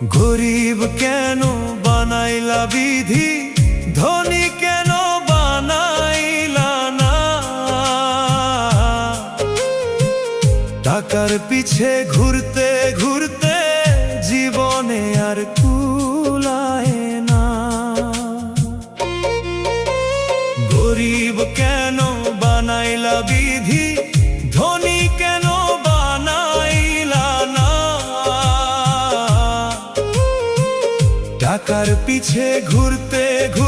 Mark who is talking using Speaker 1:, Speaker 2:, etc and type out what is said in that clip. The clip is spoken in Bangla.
Speaker 1: গরিব কেন বানাইলা বিধি, ধনী কেন বানাইলা না? টাকার পিছে ঘুরতে ঘুরতে জীবনে আর কুলায় না। গরিব কেন বানাইলা বিধি, ধনী কেন বানাইলা না? টাকার পিছে ঘুরতে ঘুরতে